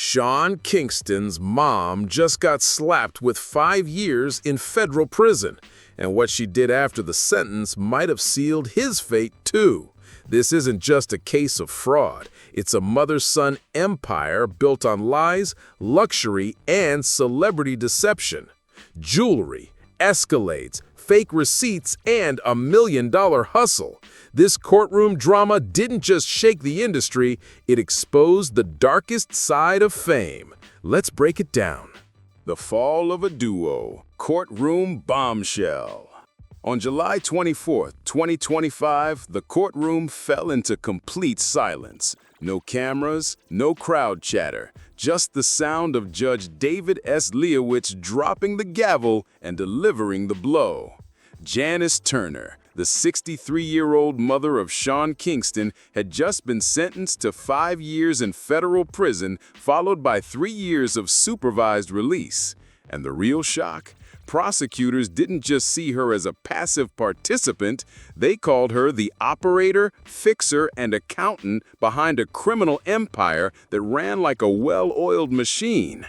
Sean Kingston's mom just got slapped with 5 years in federal prison, and what she did after the sentence might have sealed his fate too. This isn't just a case of fraud. It's a mother-son empire built on lies, luxury, and celebrity deception. Jewelry, escalades, fake receipts, and a million-dollar hustle. This courtroom drama didn't just shake the industry, it exposed the darkest side of fame. Let's break it down. The fall of a duo, courtroom bombshell. On July 24, 2025, the courtroom fell into complete silence. No cameras, no crowd chatter, just the sound of Judge David S. Leowitz dropping the gavel and delivering the blow. Janice Turner, the 63-year-old mother of Sean Kingston, had just been sentenced to 5 years in federal prison, followed by 3 years of supervised release. And the real shock? Prosecutors didn't just see her as a passive participant, they called her the operator, fixer, and accountant behind a criminal empire that ran like a well-oiled machine.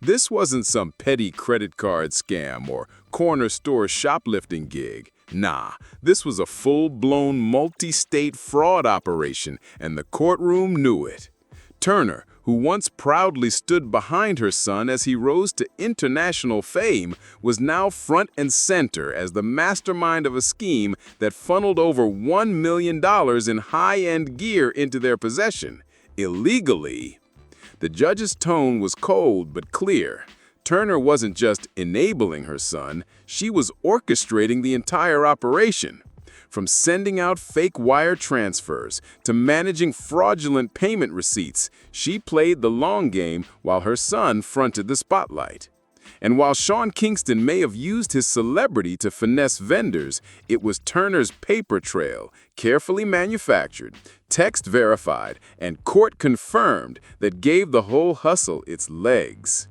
This wasn't some petty credit card scam or corner store shoplifting gig. Nah, this was a full-blown multi-state fraud operation, and the courtroom knew it. Turner, who once proudly stood behind her son as he rose to international fame, was now front and center as the mastermind of a scheme that funneled over $1 million in high-end gear into their possession, illegally. The judge's tone was cold but clear. Turner wasn't just enabling her son, she was orchestrating the entire operation. From sending out fake wire transfers to managing fraudulent payment receipts, she played the long game while her son fronted the spotlight. And while Sean Kingston may have used his celebrity to finesse vendors, it was Turner's paper trail, carefully manufactured, text-verified, and court-confirmed, that gave the whole hustle its legs.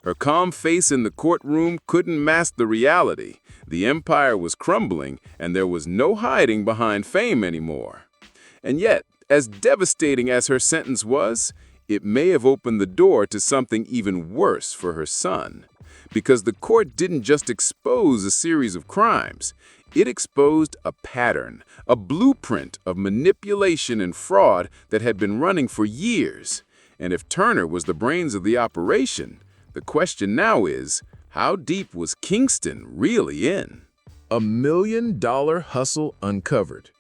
Her calm face in the courtroom couldn't mask the reality. The empire was crumbling, and there was no hiding behind fame anymore. And yet, as devastating as her sentence was, it may have opened the door to something even worse for her son. Because the court didn't just expose a series of crimes, it exposed a pattern, a blueprint of manipulation and fraud that had been running for years. And if Turner was the brains of the operation, the question now is, how deep was Kingston really in? A $1 million hustle uncovered.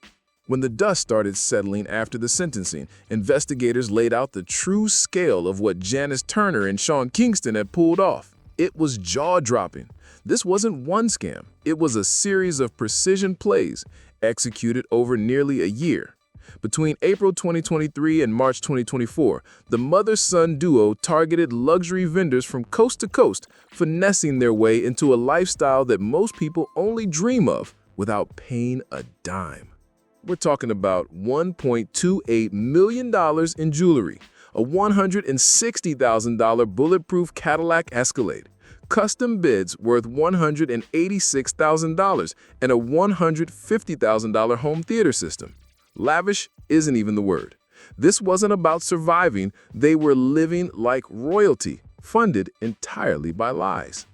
When the dust started settling after the sentencing, investigators laid out the true scale of what Janice Turner and Sean Kingston had pulled off. It was jaw-dropping. This wasn't one scam. It was a series of precision plays executed over nearly a year. Between April 2023 and March 2024, the mother-son duo targeted luxury vendors from coast to coast, finessing their way into a lifestyle that most people only dream of without paying a dime. We're talking about $1.28 million in jewelry, a $160,000 bulletproof Cadillac Escalade, custom bids worth $186,000, and a $150,000 home theater system. Lavish isn't even the word. This wasn't about surviving, they were living like royalty, funded entirely by lies.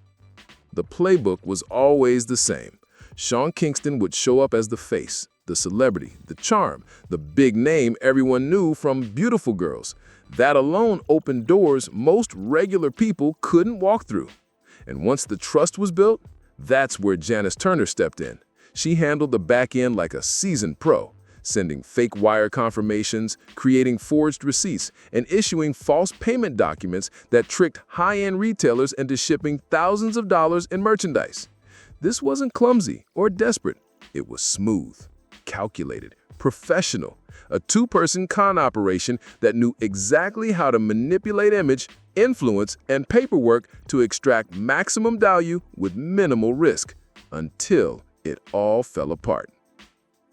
The playbook was always the same. Sean Kingston would show up as the face, the celebrity, the charm, the big name everyone knew from Beautiful Girls. That alone opened doors most regular people couldn't walk through. And once the trust was built, that's where Janice Turner stepped in. She handled the back end like a seasoned pro, sending fake wire confirmations, creating forged receipts, and issuing false payment documents that tricked high-end retailers into shipping thousands of dollars in merchandise. This wasn't clumsy or desperate. It was smooth, calculated, professional, a two-person con operation that knew exactly how to manipulate image, influence, and paperwork to extract maximum value with minimal risk, until it all fell apart.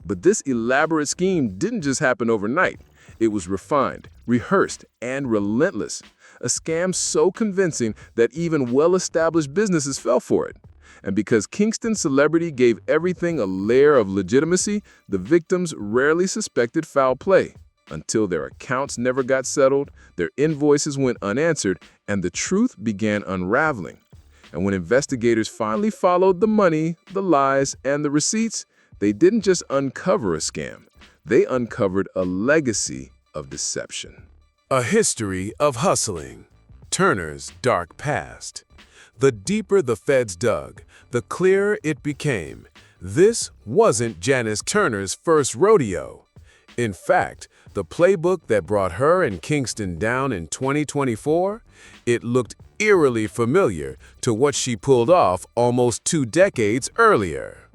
But this elaborate scheme didn't just happen overnight. It was refined, rehearsed, and relentless. A scam so convincing that even well-established businesses fell for it. And because Kingston's celebrity gave everything a layer of legitimacy, the victims rarely suspected foul play until their accounts never got settled, their invoices went unanswered, and the truth began unraveling. And when investigators finally followed the money, the lies, and the receipts, they didn't just uncover a scam. They uncovered a legacy of deception. A history of hustling. Turner's dark past. The deeper the feds dug, the clearer it became. This wasn't Janice Turner's first rodeo. In fact, the playbook that brought her and Kingston down in 2024, it looked eerily familiar to what she pulled off almost 2 decades earlier.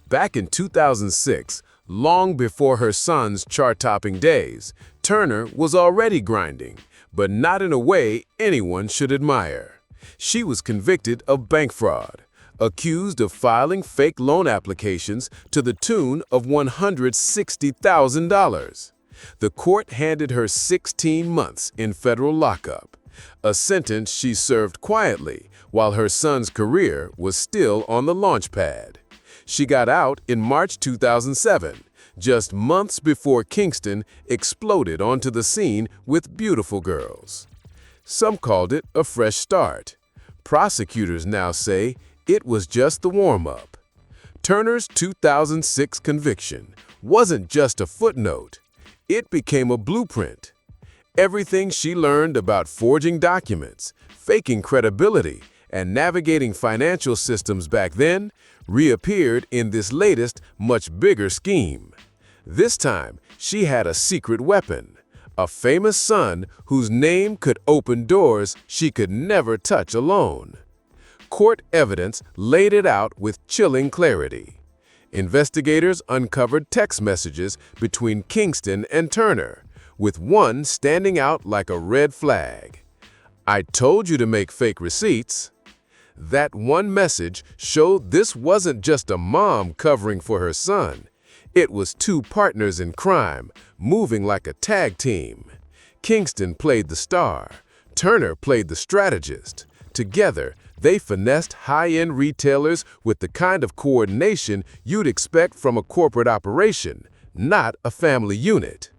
Back in 2006, long before her son's chart-topping days, Turner was already grinding, but not in a way anyone should admire. She was convicted of bank fraud, accused of filing fake loan applications to the tune of $160,000. The court handed her 16 months in federal lockup, a sentence she served quietly while her son's career was still on the launch pad. She got out in March 2007, just months before Kingston exploded onto the scene with beautiful girls. Some called it a fresh start. Prosecutors now say it was just the warm-up. Turner's 2006 conviction wasn't just a footnote. It became a blueprint. Everything she learned about forging documents, faking credibility, and navigating financial systems back then reappeared in this latest, much bigger scheme. This time, she had a secret weapon, a famous son whose name could open doors she could never touch alone. Court evidence laid it out with chilling clarity. Investigators uncovered text messages between Kingston and Turner, with one standing out like a red flag. "I told you to make fake receipts." That one message showed this wasn't just a mom covering for her son. It was 2 partners in crime, moving like a tag team. Kingston played the star. Turner played the strategist. Together, they finessed high-end retailers with the kind of coordination you'd expect from a corporate operation, not a family unit.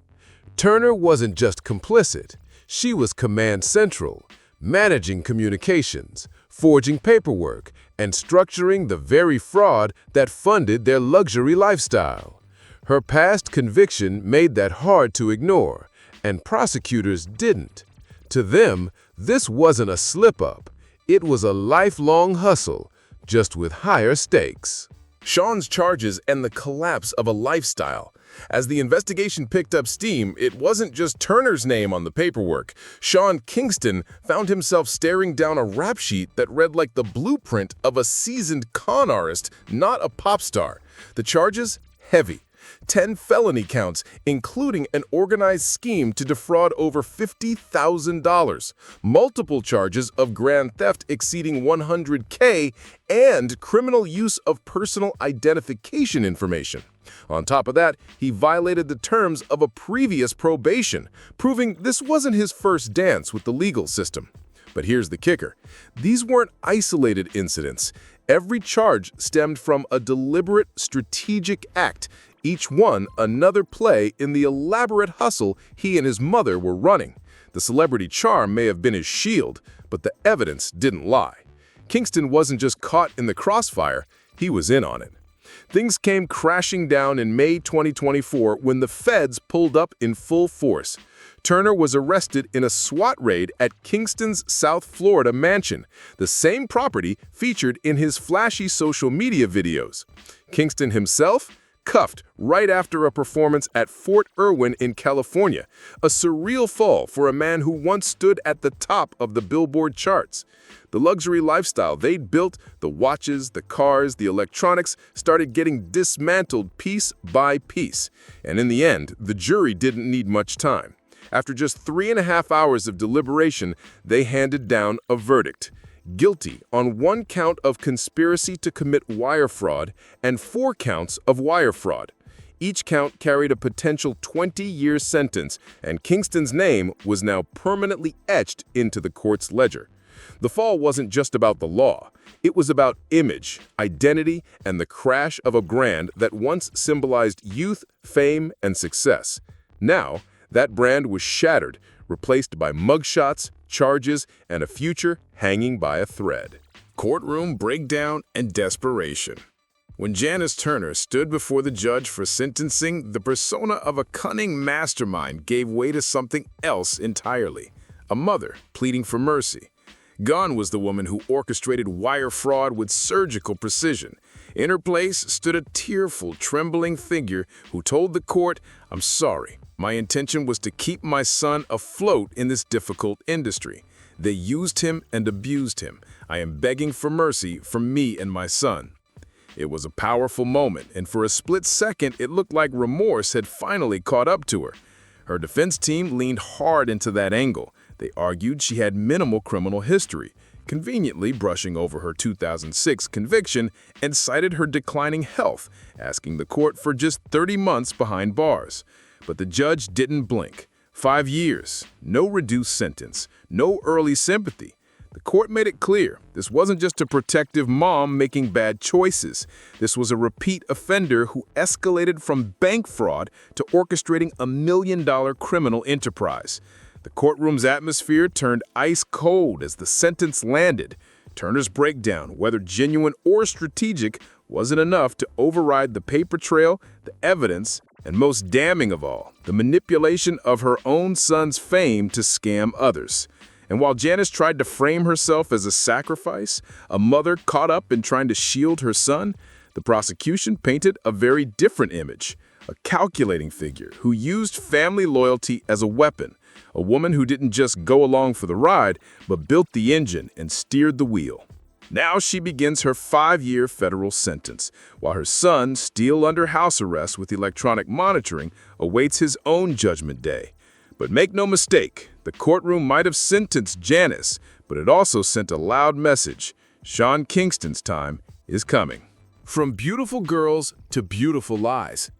Turner wasn't just complicit. She was command central, managing communications, forging paperwork, and structuring the very fraud that funded their luxury lifestyle. Her past conviction made that hard to ignore, and prosecutors didn't. To them, this wasn't a slip-up. It was a lifelong hustle, just with higher stakes. Sean's charges and the collapse of a lifestyle. As the investigation picked up steam, it wasn't just Turner's name on the paperwork. Sean Kingston found himself staring down a rap sheet that read like the blueprint of a seasoned con artist, not a pop star. The charges? Heavy. 10 felony counts, including an organized scheme to defraud over $50,000, multiple charges of grand theft exceeding $100K, and criminal use of personal identification information. On top of that, he violated the terms of a previous probation, proving this wasn't his first dance with the legal system. But here's the kicker. These weren't isolated incidents. Every charge stemmed from a deliberate, strategic act, each one another play in the elaborate hustle he and his mother were running. The celebrity charm may have been his shield, but the evidence didn't lie. Kingston wasn't just caught in the crossfire, he was in on it. Things came crashing down in May 2024 when the feds pulled up in full force. Turner was arrested in a SWAT raid at Kingston's South Florida mansion, the same property featured in his flashy social media videos. Kingston himself? Cuffed right after a performance at Fort Irwin in California, a surreal fall for a man who once stood at the top of the Billboard charts. The luxury lifestyle they'd built, the watches, the cars, the electronics, started getting dismantled piece by piece. And in the end, the jury didn't need much time. After just 3.5 hours of deliberation, they handed down a verdict. Guilty on 1 count of conspiracy to commit wire fraud and 4 counts of wire fraud. Each count carried a potential 20-year sentence, and Kingston's name was now permanently etched into the court's ledger. The fall wasn't just about the law. It was about image, identity, and the crash of a brand that once symbolized youth, fame, and success. Now, That brand was shattered, replaced by mugshots, charges, and a future hanging by a thread. Courtroom breakdown and desperation. When Janice Turner stood before the judge for sentencing, the persona of a cunning mastermind gave way to something else entirely. A mother pleading for mercy. Gone was the woman who orchestrated wire fraud with surgical precision. In her place stood a tearful, trembling figure who told the court, "I'm sorry. My intention was to keep my son afloat in this difficult industry. They used him and abused him. I am begging for mercy for me and my son." It was a powerful moment, and for a split second, it looked like remorse had finally caught up to her. Her defense team leaned hard into that angle. They argued she had minimal criminal history, conveniently brushing over her 2006 conviction, and cited her declining health, asking the court for just 30 months behind bars. But the judge didn't blink. 5 years, no reduced sentence, no early sympathy. The court made it clear this wasn't just a protective mom making bad choices. This was a repeat offender who escalated from bank fraud to orchestrating a $1 million criminal enterprise. The courtroom's atmosphere turned ice cold as the sentence landed. Turner's breakdown, whether genuine or strategic, wasn't enough to override the paper trail, the evidence, and most damning of all, the manipulation of her own son's fame to scam others. And while Janice tried to frame herself as a sacrifice, a mother caught up in trying to shield her son, the prosecution painted a very different image. A calculating figure who used family loyalty as a weapon. A woman who didn't just go along for the ride, but built the engine and steered the wheel. Now she begins her 5-year federal sentence, while her son, still under house arrest with electronic monitoring, awaits his own judgment day. But make no mistake, the courtroom might have sentenced Janice, but it also sent a loud message. Sean Kingston's time is coming. From beautiful girls to beautiful lies.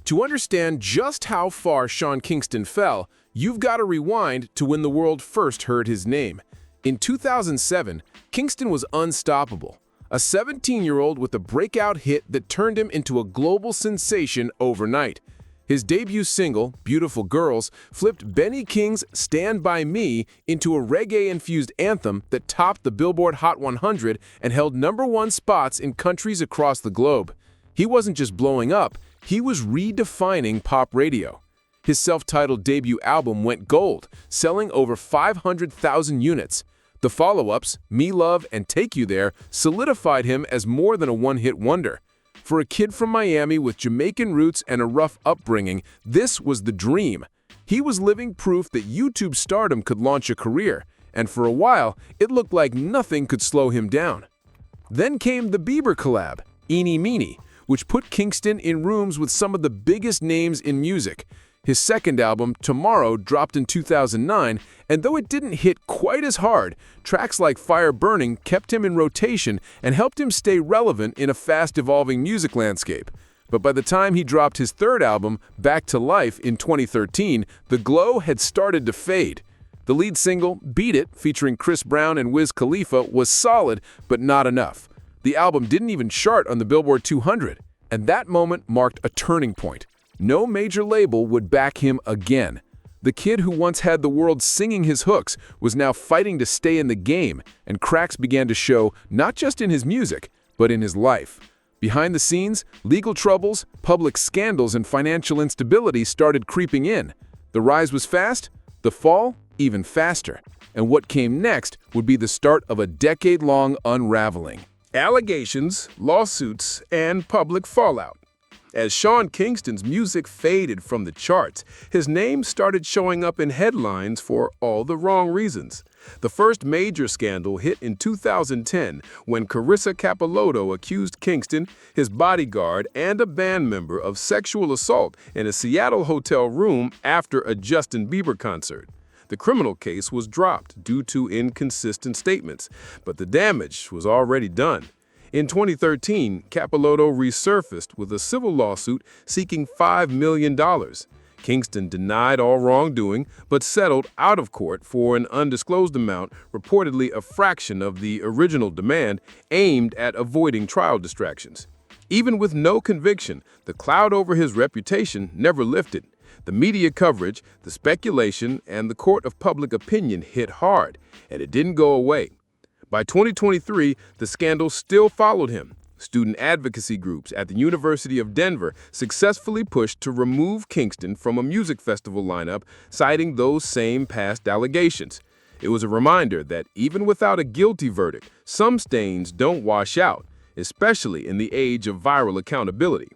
To understand just how far Sean Kingston fell, you've got to rewind to when the world first heard his name. In 2007, Kingston was unstoppable. A 17-year-old with a breakout hit that turned him into a global sensation overnight. His debut single, Beautiful Girls, flipped Benny King's Stand By Me into a reggae-infused anthem that topped the Billboard Hot 100 and held #1 spots in countries across the globe. He wasn't just blowing up, he was redefining pop radio. His self-titled debut album went gold, selling over 500,000 units. The follow-ups, Me Love and Take You There, solidified him as more than a one-hit wonder. For a kid from Miami with Jamaican roots and a rough upbringing, this was the dream. He was living proof that YouTube stardom could launch a career, and for a while, it looked like nothing could slow him down. Then came the Bieber collab, Eeny Meeny, which put Kingston in rooms with some of the biggest names in music. His second album, Tomorrow, dropped in 2009, and though it didn't hit quite as hard, tracks like Fire Burning kept him in rotation and helped him stay relevant in a fast-evolving music landscape. But by the time he dropped his third album, Back to Life, in 2013, the glow had started to fade. The lead single, Beat It, featuring Chris Brown and Wiz Khalifa, was solid, but not enough. The album didn't even chart on the Billboard 200, and that moment marked a turning point. No major label would back him again. The kid who once had the world singing his hooks was now fighting to stay in the game, and cracks began to show not just in his music, but in his life. Behind the scenes, legal troubles, public scandals, and financial instability started creeping in. The rise was fast, the fall even faster, and what came next would be the start of a decade-long unraveling. Allegations, lawsuits, and public fallout. As Sean Kingston's music faded from the charts, his name started showing up in headlines for all the wrong reasons. The first major scandal hit in 2010 when Carissa Capilotto accused Kingston, his bodyguard, and a band member of sexual assault in a Seattle hotel room after a Justin Bieber concert. The criminal case was dropped due to inconsistent statements, but the damage was already done. In 2013, Capilotto resurfaced with a civil lawsuit seeking $5 million. Kingston denied all wrongdoing, but settled out of court for an undisclosed amount, reportedly a fraction of the original demand, aimed at avoiding trial distractions. Even with no conviction, the cloud over his reputation never lifted. The media coverage, the speculation, and the court of public opinion hit hard, and it didn't go away. By 2023, the scandal still followed him. Student advocacy groups at the University of Denver successfully pushed to remove Kingston from a music festival lineup, citing those same past allegations. It was a reminder that even without a guilty verdict, some stains don't wash out, especially in the age of viral accountability.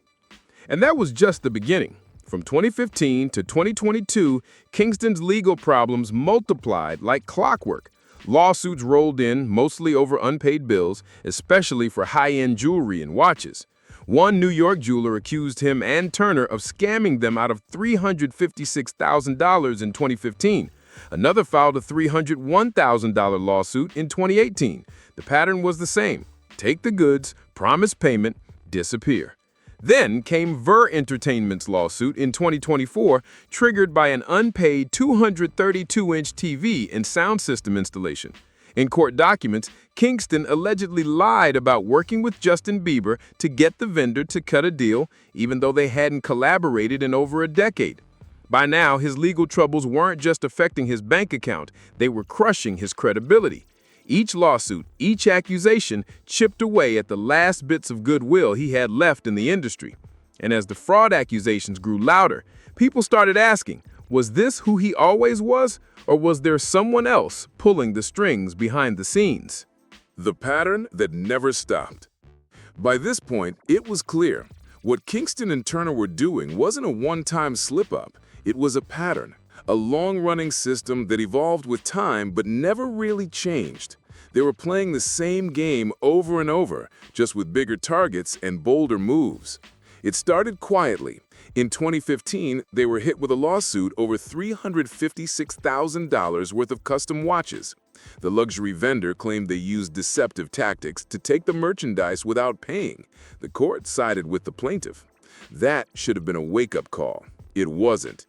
And that was just the beginning. From 2015 to 2022, Kingston's legal problems multiplied like clockwork. Lawsuits rolled in, mostly over unpaid bills, especially for high-end jewelry and watches. One New York jeweler accused him and Turner of scamming them out of $356,000 in 2015. Another filed a $301,000 lawsuit in 2018. The pattern was the same. Take the goods, promise payment, disappear. Then came Ver Entertainment's lawsuit in 2024, triggered by an unpaid 232-inch TV and sound system installation. In court documents, Kingston allegedly lied about working with Justin Bieber to get the vendor to cut a deal, even though they hadn't collaborated in over a decade. By now, his legal troubles weren't just affecting his bank account, they were crushing his credibility. Each lawsuit, each accusation chipped away at the last bits of goodwill he had left in the industry. And as the fraud accusations grew louder, people started asking, was this who he always was, or was there someone else pulling the strings behind the scenes? The pattern that never stopped. By this point, it was clear. What Kingston and Turner were doing wasn't a one-time slip-up. It was a pattern. A long-running system that evolved with time but never really changed. They were playing the same game over and over, just with bigger targets and bolder moves. It started quietly. In 2015, they were hit with a lawsuit over $356,000 worth of custom watches. The luxury vendor claimed they used deceptive tactics to take the merchandise without paying. The court sided with the plaintiff. That should have been a wake-up call. It wasn't.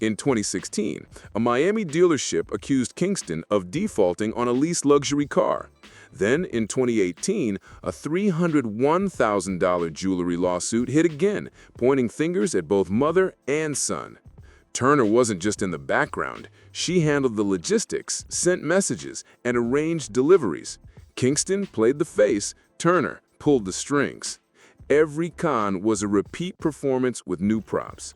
In 2016, a Miami dealership accused Kingston of defaulting on a leased luxury car. Then, in 2018, a $301,000 jewelry lawsuit hit again, pointing fingers at both mother and son. Turner wasn't just in the background. She handled the logistics, sent messages, and arranged deliveries. Kingston played the face, Turner pulled the strings. Every con was a repeat performance with new props.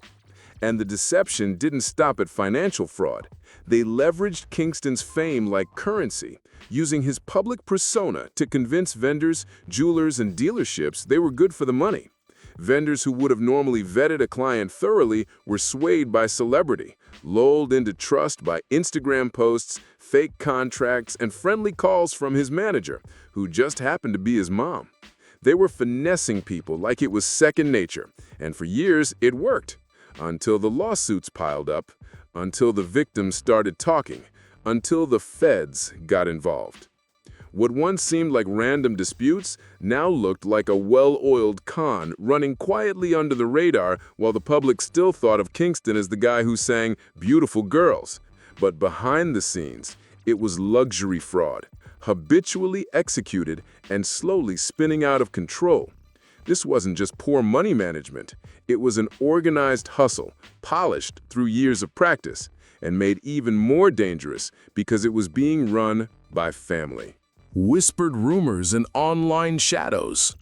And the deception didn't stop at financial fraud. They leveraged Kingston's fame like currency, using his public persona to convince vendors, jewelers, and dealerships they were good for the money. Vendors who would have normally vetted a client thoroughly were swayed by celebrity, lulled into trust by Instagram posts, fake contracts, and friendly calls from his manager, who just happened to be his mom. They were finessing people like it was second nature, and for years it worked. Until the lawsuits piled up, until the victims started talking, until the feds got involved. What once seemed like random disputes now looked like a well-oiled con running quietly under the radar while the public still thought of Kingston as the guy who sang "Beautiful Girls." But behind the scenes, it was luxury fraud, habitually executed and slowly spinning out of control. This wasn't just poor money management. It was an organized hustle, polished through years of practice, and made even more dangerous because it was being run by family. Whispered rumors and online shadows.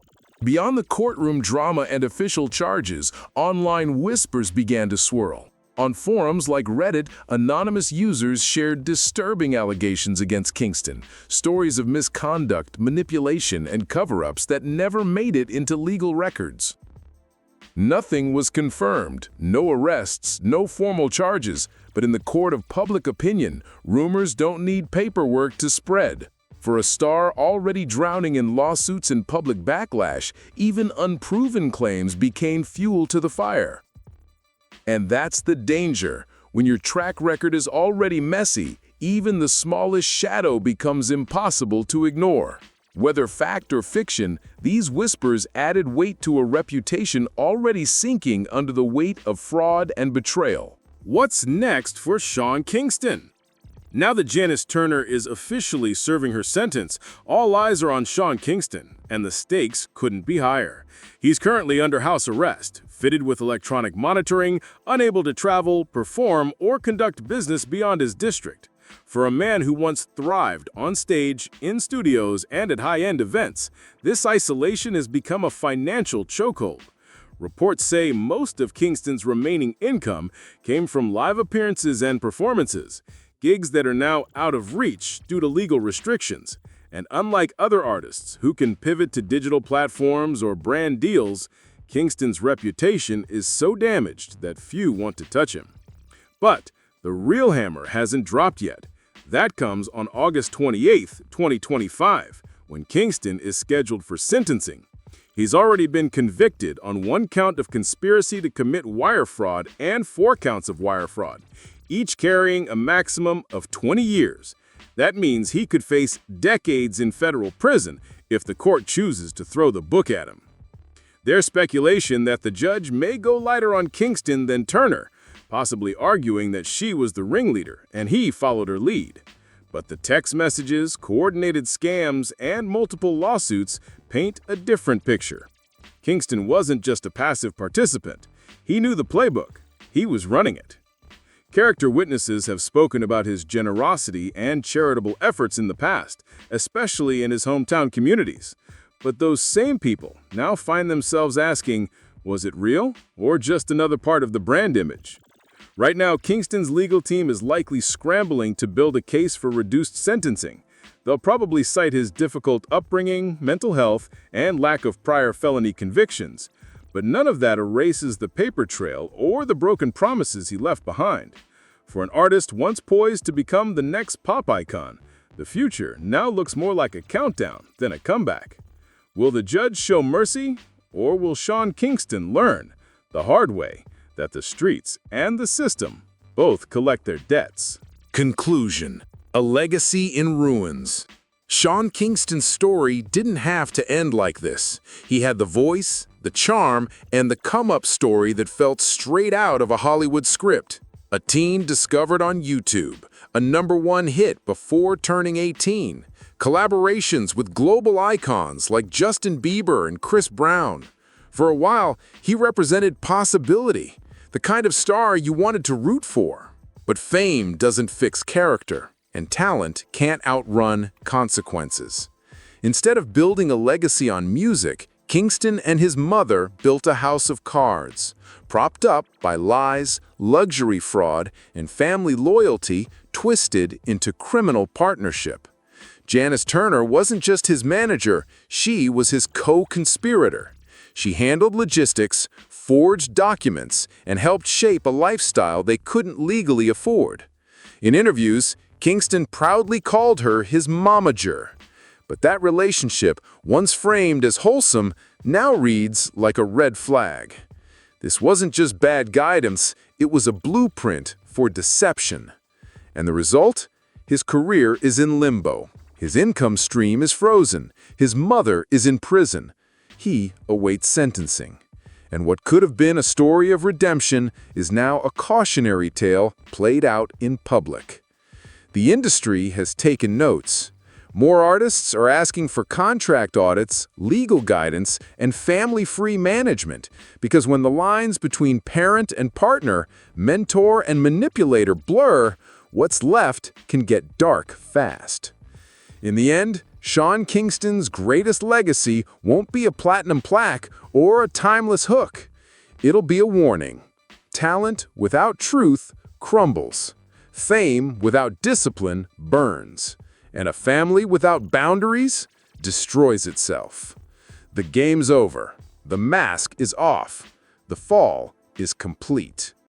Beyond the courtroom drama and official charges, online whispers began to swirl. On forums like Reddit, anonymous users shared disturbing allegations against Kingston, stories of misconduct, manipulation, and cover-ups that never made it into legal records. Nothing was confirmed, no arrests, no formal charges, but in the court of public opinion, rumors don't need paperwork to spread. For a star already drowning in lawsuits and public backlash, even unproven claims became fuel to the fire. And that's the danger. When your track record is already messy, even the smallest shadow becomes impossible to ignore. Whether fact or fiction, these whispers added weight to a reputation already sinking under the weight of fraud and betrayal. What's next for Sean Kingston? Now that Janice Turner is officially serving her sentence, all eyes are on Sean Kingston, and the stakes couldn't be higher. He's currently under house arrest, fitted with electronic monitoring, unable to travel, perform, or conduct business beyond his district. For a man who once thrived on stage, in studios, and at high-end events, this isolation has become a financial chokehold. Reports say most of Kingston's remaining income came from live appearances and performances, gigs that are now out of reach due to legal restrictions. And unlike other artists who can pivot to digital platforms or brand deals, Kingston's reputation is so damaged that few want to touch him. But the real hammer hasn't dropped yet. That comes on August 28, 2025, when Kingston is scheduled for sentencing. He's already been convicted on 1 count of conspiracy to commit wire fraud and 4 counts of wire fraud, each carrying a maximum of 20 years. That means he could face decades in federal prison if the court chooses to throw the book at him. There's speculation that the judge may go lighter on Kingston than Turner, possibly arguing that she was the ringleader and he followed her lead. But the text messages, coordinated scams, and multiple lawsuits paint a different picture. Kingston wasn't just a passive participant. He knew the playbook. He was running it. Character witnesses have spoken about his generosity and charitable efforts in the past, especially in his hometown communities. But those same people now find themselves asking, was it real or just another part of the brand image? Right now, Kingston's legal team is likely scrambling to build a case for reduced sentencing. They'll probably cite his difficult upbringing, mental health, and lack of prior felony convictions. But none of that erases the paper trail or the broken promises he left behind. For an artist once poised to become the next pop icon, the future now looks more like a countdown than a comeback. Will the judge show mercy, or will Sean Kingston learn the hard way that the streets and the system both collect their debts? Conclusion: a legacy in ruins. Sean Kingston's story didn't have to end like this. He had the voice, the charm, and the come-up story that felt straight out of a Hollywood script. A teen discovered on YouTube, a #1 hit before turning 18, collaborations with global icons like Justin Bieber and Chris Brown. For a while, he represented possibility, the kind of star you wanted to root for. But fame doesn't fix character, and talent can't outrun consequences. Instead of building a legacy on music, Kingston and his mother built a house of cards, propped up by lies, luxury fraud, and family loyalty twisted into criminal partnership. Janice Turner wasn't just his manager, she was his co-conspirator. She handled logistics, forged documents, and helped shape a lifestyle they couldn't legally afford. In interviews, Kingston proudly called her his momager. But that relationship, once framed as wholesome, now reads like a red flag. This wasn't just bad guidance, it was a blueprint for deception. And the result? His career is in limbo. His income stream is frozen. His mother is in prison. He awaits sentencing. And what could have been a story of redemption is now a cautionary tale played out in public. The industry has taken notes. More artists are asking for contract audits, legal guidance, and family-free management, because when the lines between parent and partner, mentor and manipulator blur, what's left can get dark fast. In the end, Sean Kingston's greatest legacy won't be a platinum plaque or a timeless hook. It'll be a warning. Talent without truth crumbles. Fame without discipline burns. And a family without boundaries destroys itself. The game's over. The mask is off. The fall is complete.